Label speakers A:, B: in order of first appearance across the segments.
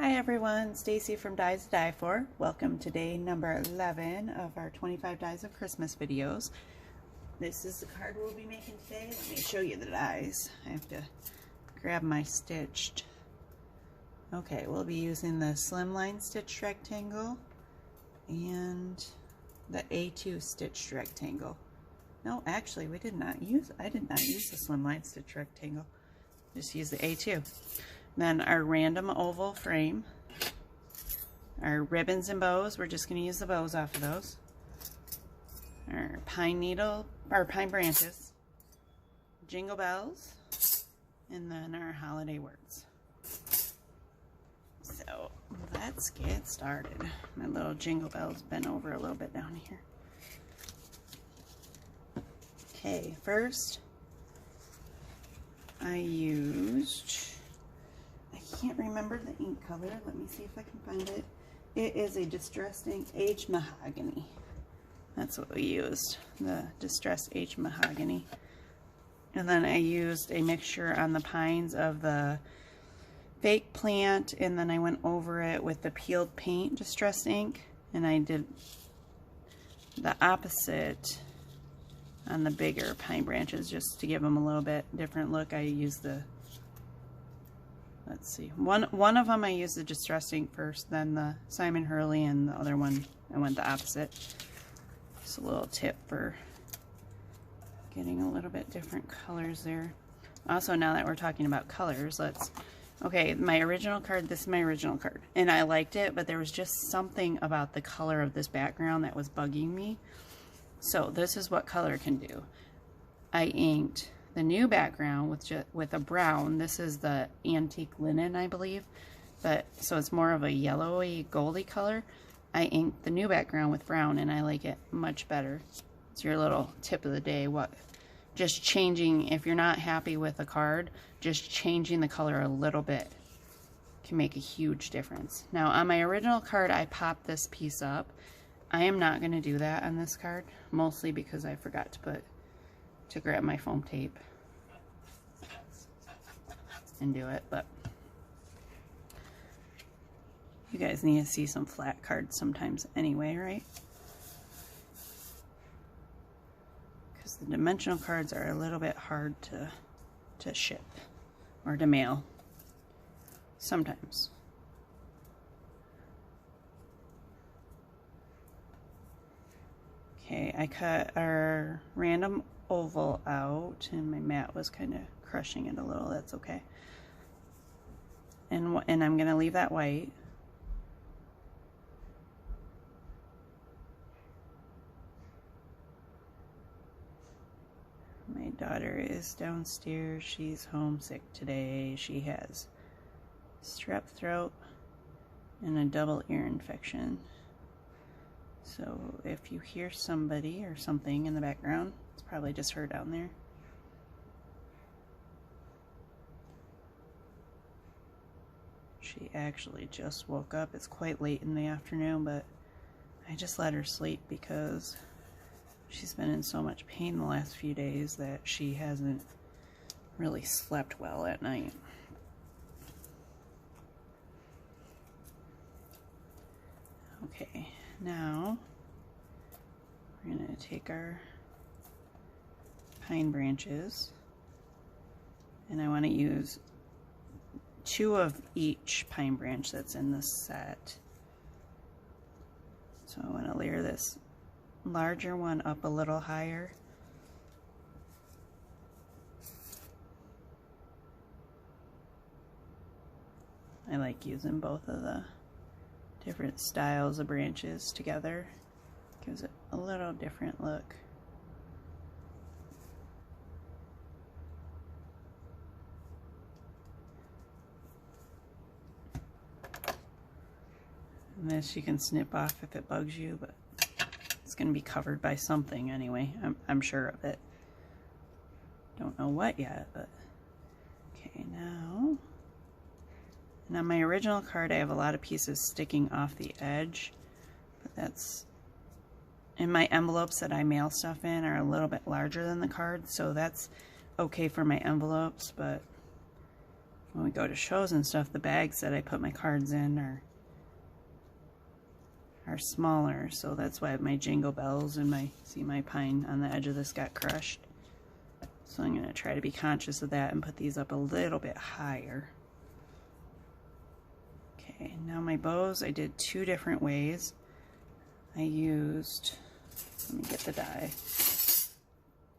A: Hi everyone, Stacy from Dies to Die For. Welcome to day number 11 of our 25 Dies of Christmas videos. This is the card we'll be making today. Let me show you the dies. I have to grab my stitched. Okay, we'll be using the slimline stitched rectangle and the A2 stitched rectangle. No, actually I did not use the slimline stitched rectangle. Just use the A2. Then our random oval frame, our ribbons and bows, we're just going to use the bows off of those. Our pine needle, or pine branches, jingle bells, and then our holiday words. So let's get started. My little jingle bells bent over a little bit down here. Okay, first I used, I can't remember the ink color. Let me see if I can find it. It is a Distressed Ink Aged Mahogany. That's what we used, the Distressed Aged Mahogany. And then I used a mixture on the pines of the fake plant, and then I went over it with the peeled paint Distressed Ink, and I did the opposite on the bigger pine branches just to give them a little bit different look. I used the, let's see, one of them I used the Distressed Ink first, then the Simon Hurley, and the other one I went the opposite. Just a little tip for getting a little bit different colors there. Also, now that we're talking about colors, okay, my original card, this is my original card, and I liked it, but there was just something about the color of this background that was bugging me. So this is what color can do. I inked the new background with a brown. This is the antique linen, I believe, but so it's more of a yellowy goldy color. I inked the new background with brown, and I like it much better. It's your little tip of the day. Just changing, if you're not happy with a card, just changing the color a little bit can make a huge difference. Now on my original card, I popped this piece up. I am not going to do that on this card, mostly because I forgot to grab my foam tape and do it, but you guys need to see some flat cards sometimes anyway, right? Because the dimensional cards are a little bit hard to ship or to mail sometimes. Okay, I cut our random oval out, and my mat was kind of crushing it a little. That's okay. And I'm going to leave that white. My daughter is downstairs. She's homesick today. She has strep throat and a double ear infection. So if you hear somebody or something in the background, it's probably just her down there. She actually just woke up. It's quite late in the afternoon, but I just let her sleep because she's been in so much pain the last few days that she hasn't really slept well at night. Okay, now we're going to take our pine branches, and I want to use 2 of each pine branch that's in this set. So I want to layer this larger one up a little higher. I like using both of the different styles of branches together. Gives it a little different look. And this you can snip off if it bugs you, but it's going to be covered by something anyway. I'm sure of it. Don't know what yet, but okay, now. And on my original card, I have a lot of pieces sticking off the edge, but that's, and my envelopes that I mail stuff in are a little bit larger than the card, so that's okay for my envelopes, but when we go to shows and stuff, the bags that I put my cards in are smaller, so that's why my jingle bells and my pine on the edge of this got crushed. So I'm going to try to be conscious of that and put these up a little bit higher. Okay, now my bows I did 2 different ways. I used, let me get the die.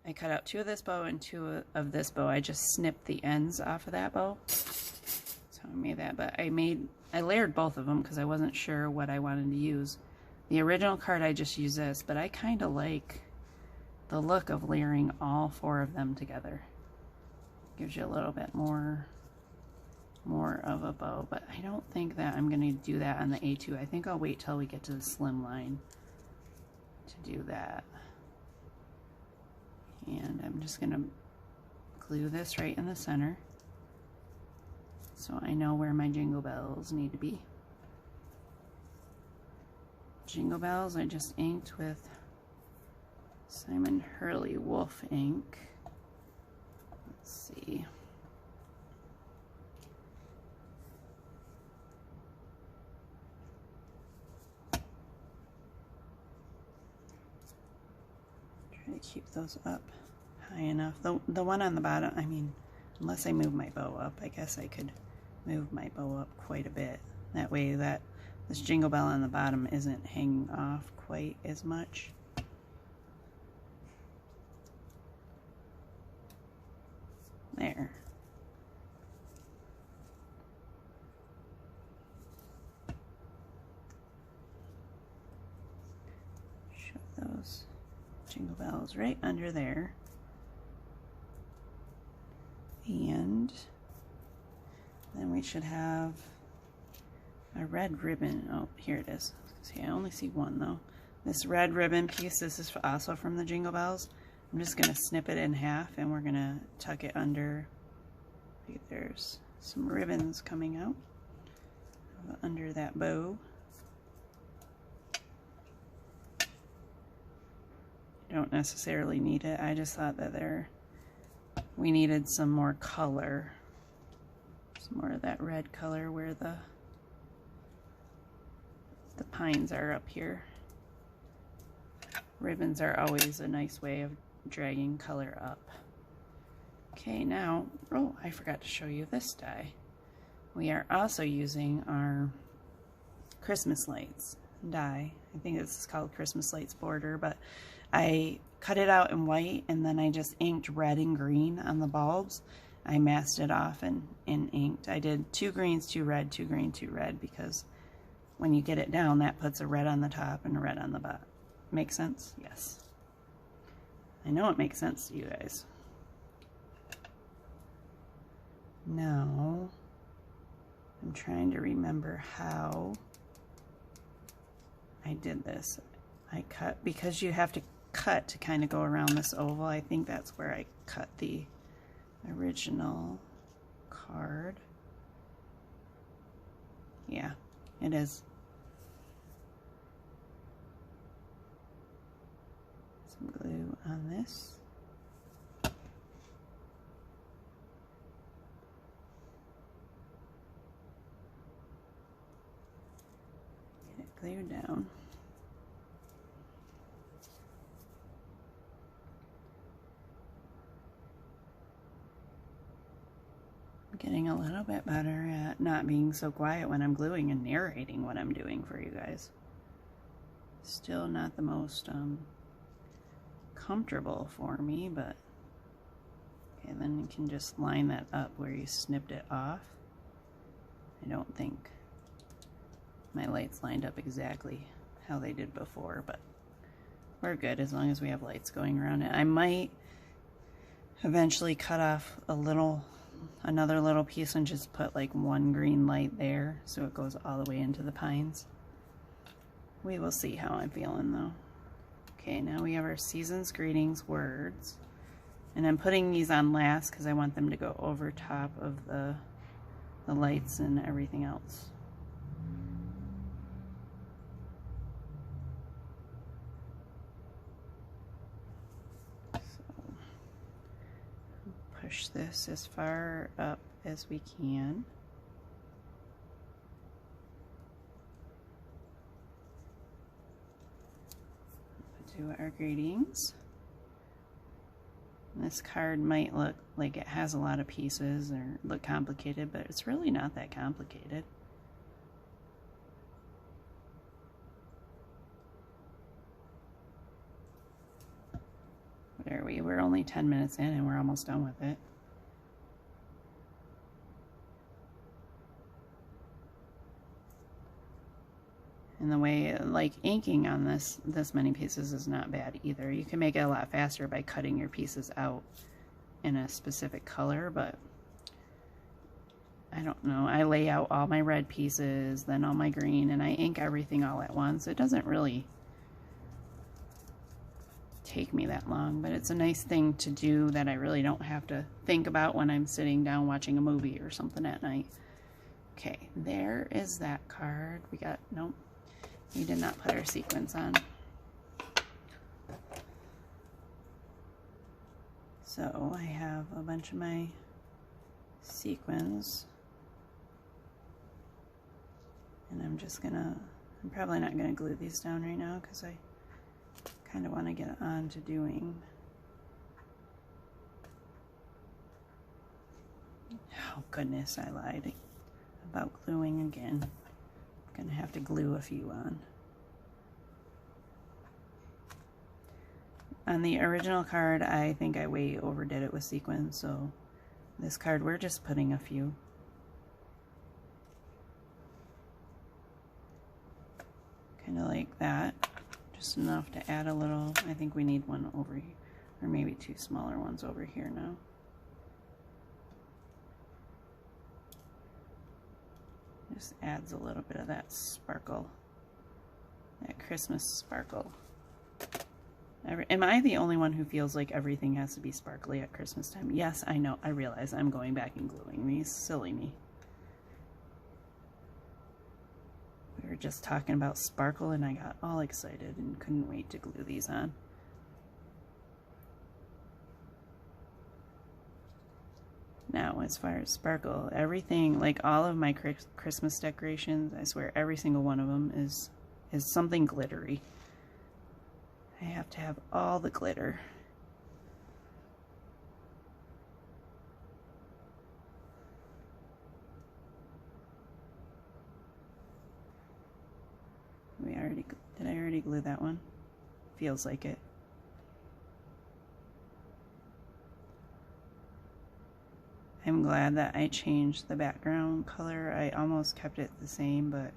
A: I cut out 2 of this bow and 2 of this bow. I just snipped the ends off of that bow. So I made that, but I layered both of them because I wasn't sure what I wanted to use. The original card I just used this, but I kind of like the look of layering all 4 of them together. Gives you a little bit more of a bow, but I don't think that I'm going to do that on the A2. I think I'll wait till we get to the slimline to do that. And I'm just going to glue this right in the center so I know where my jingle bells need to be. Jingle bells I just inked with Simon Hurley Wolf ink. Let's see. Try to keep those up high enough. The one on the bottom, I mean, unless I move my bow up, I guess I could move my bow up quite a bit. That way that this jingle bell on the bottom isn't hanging off quite as much. There. Shove those jingle bells right under there. And then we should have a red ribbon. Oh, here it is. See, I only see one though. This red ribbon piece, this is also from the jingle bells. I'm just going to snip it in half and we're going to tuck it under. There's some ribbons coming out under that bow. You don't necessarily need it. I just thought that we needed some more color. Some more of that red color where the pines are up here. Ribbons are always a nice way of dragging color up. Okay, now, oh, I forgot to show you this die. We are also using our Christmas lights die. I think this is called Christmas lights border, but I cut it out in white and then I just inked red and green on the bulbs. I masked it off and inked. I did 2 greens, 2 red, 2 green, 2 red, because when you get it down, that puts a red on the top and a red on the bottom. Make sense? Yes. I know it makes sense to you guys. Now, I'm trying to remember how I did this. I cut, because you have to cut to kind of go around this oval. I think that's where I cut the original card. Yeah, it is. Some glue on this. Get it glued down. I'm getting a little bit better at not being so quiet when I'm gluing and narrating what I'm doing for you guys. Still not the most comfortable for me, but okay, then you can just line that up where you snipped it off. I don't think my lights lined up exactly how they did before, but we're good as long as we have lights going around it. I might eventually cut off another little piece and just put like 1 green light there so it goes all the way into the pines. We will see how I'm feeling though. Okay, now we have our season's greetings words, and I'm putting these on last because I want them to go over top of the lights and everything else. So push this as far up as we can. Do our greetings. This card might look like it has a lot of pieces or look complicated, but it's really not that complicated. There we're only 10 minutes in and we're almost done with it. And the way, like, inking on this many pieces is not bad either. You can make it a lot faster by cutting your pieces out in a specific color, but I don't know. I lay out all my red pieces, then all my green, and I ink everything all at once. It doesn't really take me that long, but it's a nice thing to do that I really don't have to think about when I'm sitting down watching a movie or something at night. Okay, there is that card. We got, nope. We did not put our sequins on. So I have a bunch of my sequins. And I'm probably not gonna glue these down right now because I kind of want to get on to doing. Oh goodness, I lied about gluing again. Gonna have to glue a few on. On the original card, I think I way overdid it with sequins, so this card we're just putting a few. Kind of like that, just enough to add a little. I think we need one over here, or maybe two smaller ones over here now. Just adds a little bit of that sparkle, that Christmas sparkle. Am I the only one who feels like everything has to be sparkly at Christmas time? Yes, I know. I realize I'm going back and gluing these. Silly me. We were just talking about sparkle and I got all excited and couldn't wait to glue these on. Now, as far as sparkle, everything, like all of my Christmas decorations, I swear every single one of them is something glittery. I have to have all the glitter. Did I already glue that one? Feels like it. I'm glad that I changed the background color. I almost kept it the same, but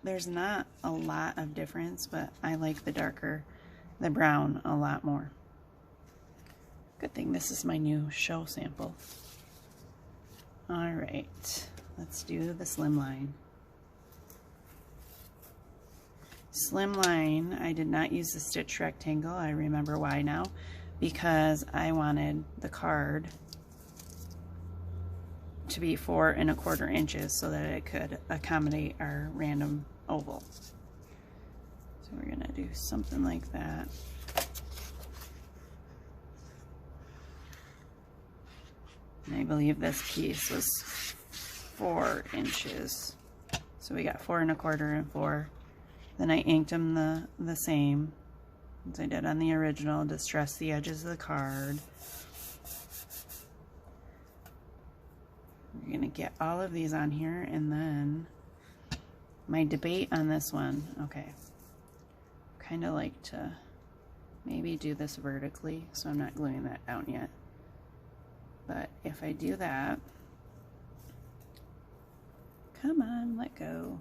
A: there's not a lot of difference, but I like the brown a lot more. Good thing this is my new show sample. All right, let's do the slimline. Slimline, I did not use the stitch rectangle. I remember why now. Because I wanted the card to be 4 1/4 inches so that it could accommodate our random oval. So we're gonna do something like that. And I believe this piece was 4 inches. So we got 4 1/4 and 4. Then I inked them the same as I did on the original, distress the edges of the card. We're gonna get all of these on here, and then my debate on this one, okay, kind of like to maybe do this vertically, so I'm not gluing that down yet. But if I do that, come on, let go.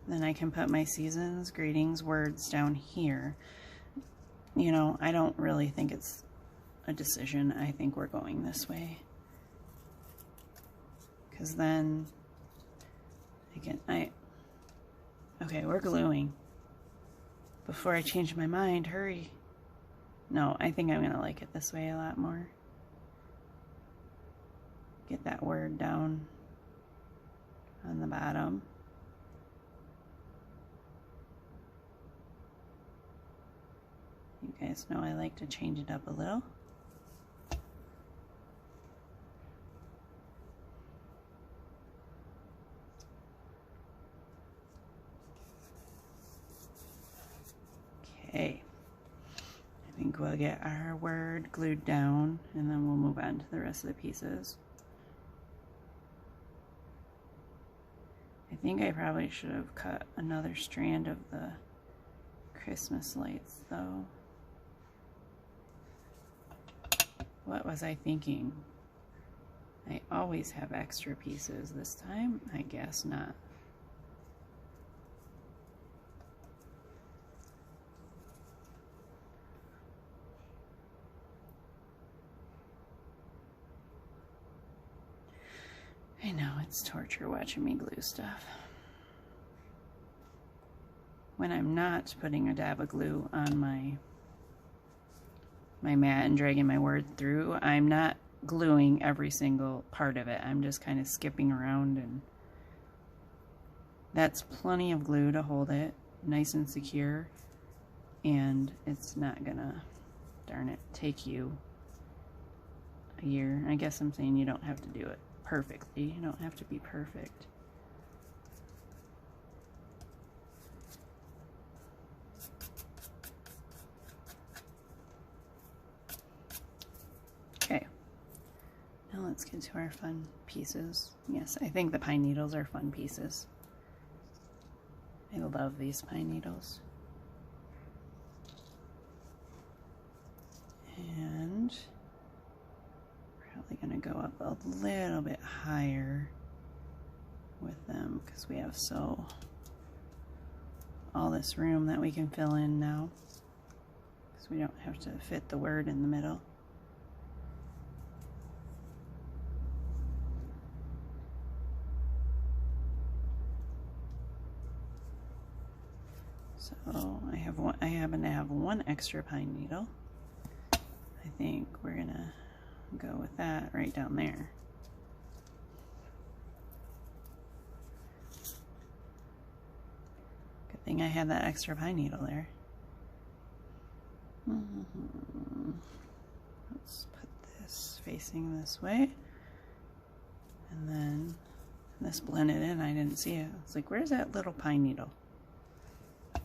A: Then I can put my seasons, greetings, words down here. You know, I don't really think it's a decision. I think we're going this way. Because then, again, okay, we're gluing. Before I change my mind, hurry. No, I think I'm gonna like it this way a lot more. Get that word down on the bottom. You guys know I like to change it up a little. Okay. I think we'll get our word glued down and then we'll move on to the rest of the pieces. I think I probably should have cut another strand of the Christmas lights though. What was I thinking? I always have extra pieces. This time, I guess not. I know, it's torture watching me glue stuff. When I'm not putting a dab of glue on my mat and dragging my word through, I'm not gluing every single part of it. I'm just kind of skipping around, and that's plenty of glue to hold it nice and secure, and it's not gonna, darn it, take you a year. I guess I'm saying you don't have to do it perfectly. You don't have to be perfect. Okay, now let's get to our fun pieces. Yes, I think the pine needles are fun pieces. I love these pine needles. And probably gonna go up a little bit higher with them because we have all this room that we can fill in now, because we don't have to fit the word in the middle. So I happen to have one extra pine needle. I think we're gonna go with that right down there. Good thing I had that extra pine needle there. Let's put this facing this way, and then this blended in. I didn't see it. It's like, where's that little pine needle? I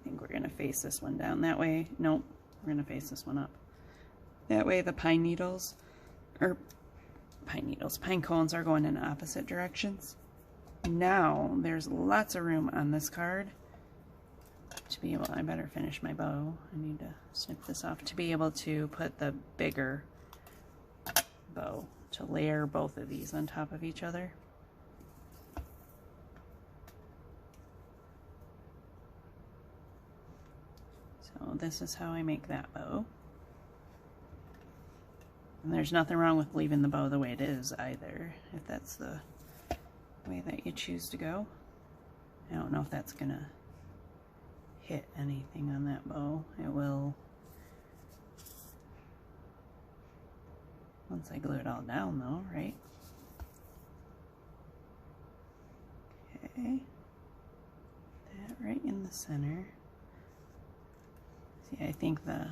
A: think we're gonna face this one down that way. Nope, we're gonna face this one up. That way the pine cones are going in opposite directions. Now there's lots of room on this card to be able, I better finish my bow. I need to snip this off to be able to put the bigger bow, to layer both of these on top of each other. So this is how I make that bow. And there's nothing wrong with leaving the bow the way it is either, if that's the way that you choose to go. I don't know if that's gonna hit anything on that bow. It will once I glue it all down though, right? Okay. That right in the center. See, I think the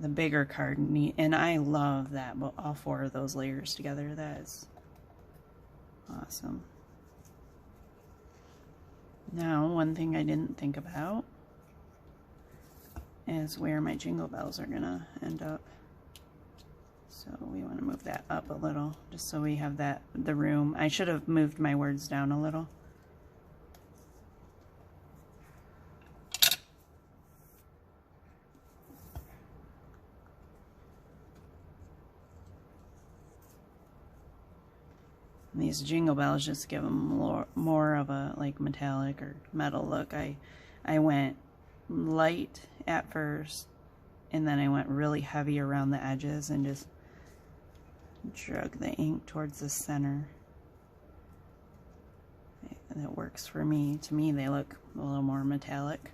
A: bigger card and I love that, all four of those layers together. That is awesome. Now, one thing I didn't think about is where my jingle bells are gonna end up. So we want to move that up a little, just so we have the room. I should have moved my words down a little. These jingle bells just give them more of a like metallic or metal look. I went light at first, and then I went really heavy around the edges and just drug the ink towards the center. And it works for me. To me, they look a little more metallic.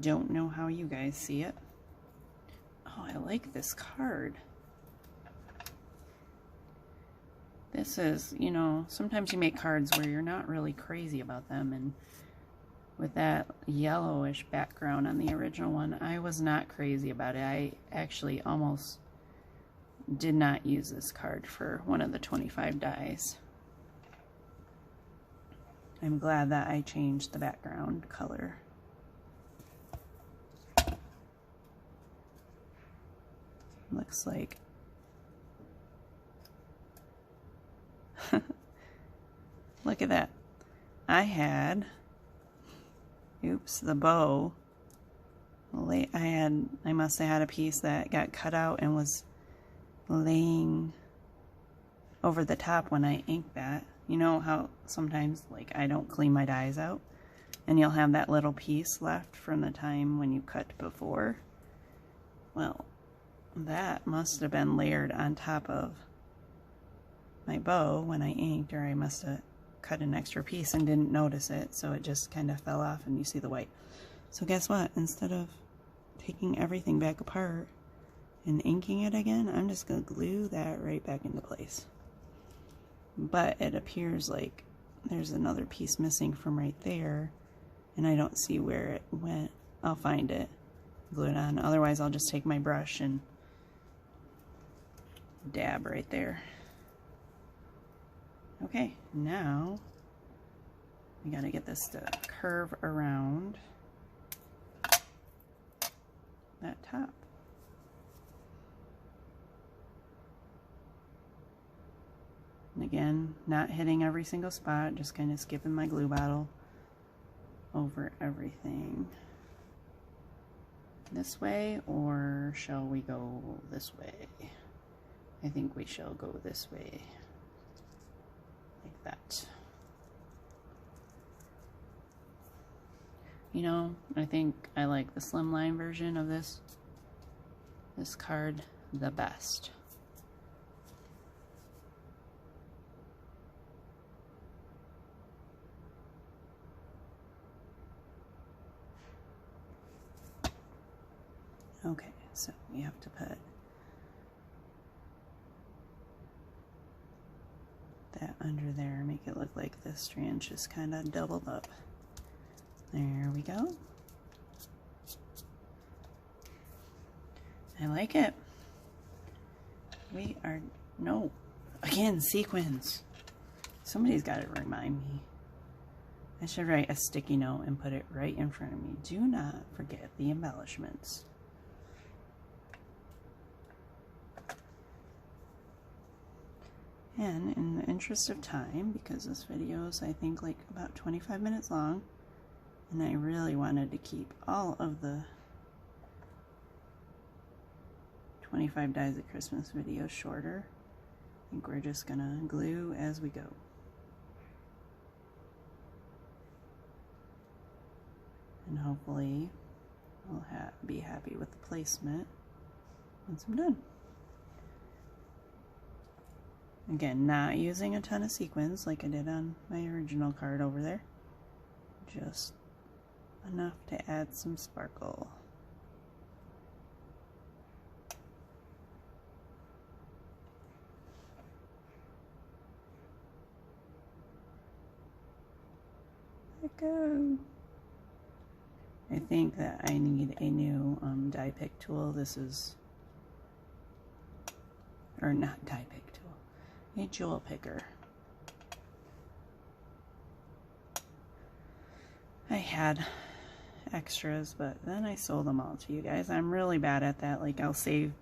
A: Don't know how you guys see it. Oh, I like this card. This is, you know, sometimes you make cards where you're not really crazy about them, and with that yellowish background on the original one, I was not crazy about it. I actually almost did not use this card for one of the 25 dies. I'm glad that I changed the background color. Looks like look at that. I must have had a piece that got cut out and was laying over the top when I inked that. You know how sometimes, like, I don't clean my dies out and you'll have that little piece left from the time when you cut before? Well, that must have been layered on top of my bow when I inked, or I must have cut an extra piece and didn't notice it, so it just kind of fell off and you see the white. So guess what? Instead of taking everything back apart and inking it again, I'm just going to glue that right back into place. But it appears like there's another piece missing from right there, and I don't see where it went. I'll find it, glue it on. Otherwise, I'll just take my brush and dab right there. Okay, now we gotta get this to curve around that top. And again, not hitting every single spot, just kind of skipping my glue bottle over everything. This way, or shall we go this way? I think we shall go this way. Like that. You know, I think I like the slimline version of this card the best. Okay, so we have to put that under there, make it look like this strand just kind of doubled up. There we go. I like it. We are, no, again, sequins. Somebody's got to remind me. I should write a sticky note and put it right in front of me. Do not forget the embellishments. And in the interest of time, because this video is, I think, like about 25 minutes long, and I really wanted to keep all of the 25 Dies at Christmas videos shorter, I think we're just gonna glue as we go. And hopefully I'll be happy with the placement once I'm done. Again, not using a ton of sequins like I did on my original card over there. Just enough to add some sparkle. Let go. I think that I need a new die pick tool. This is, or not die pick tool, a jewel picker. I had extras, but then I sold them all to you guys. I'm really bad at that. Like, I'll save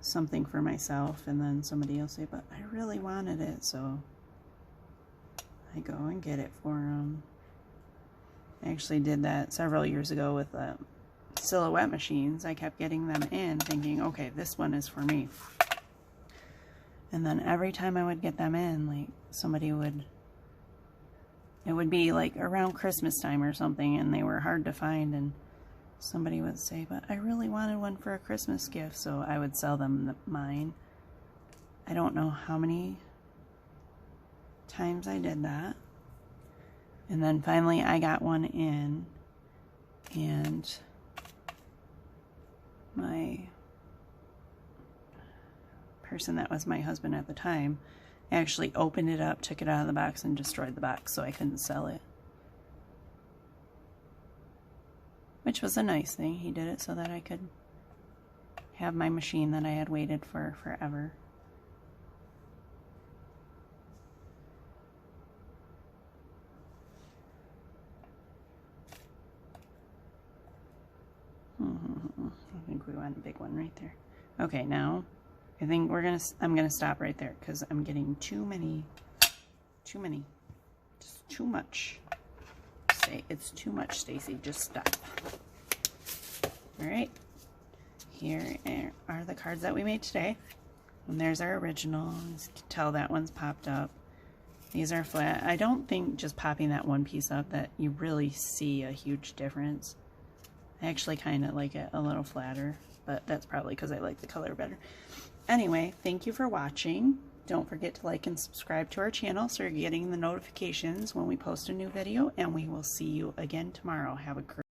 A: something for myself and then somebody will say, but I really wanted it, so I go and get it for them. I actually did that several years ago with silhouette machines. I kept getting them in thinking, okay, this one is for me. And then every time I would get them in, like, somebody would, it would be like around Christmas time or something, and they were hard to find, and somebody would say, but I really wanted one for a Christmas gift, so I would sell them mine. I don't know how many times I did that. And then finally I got one in, and my person that was my husband at the time actually opened it up, took it out of the box, and destroyed the box, so I couldn't sell it. Which was a nice thing. He did it so that I could have my machine that I had waited for forever. right there. Okay, now I think I'm gonna stop right there because I'm getting too many, just too much. Say it's too much, Stacy. Just stop. All right, here are the cards that we made today. And there's our original. As you can tell, that one's popped up. These are flat. I don't think just popping that one piece up that you really see a huge difference. I actually kind of like it a little flatter, but that's probably because I like the color better. Anyway, thank you for watching. Don't forget to like and subscribe to our channel so you're getting the notifications when we post a new video, and we will see you again tomorrow. Have a great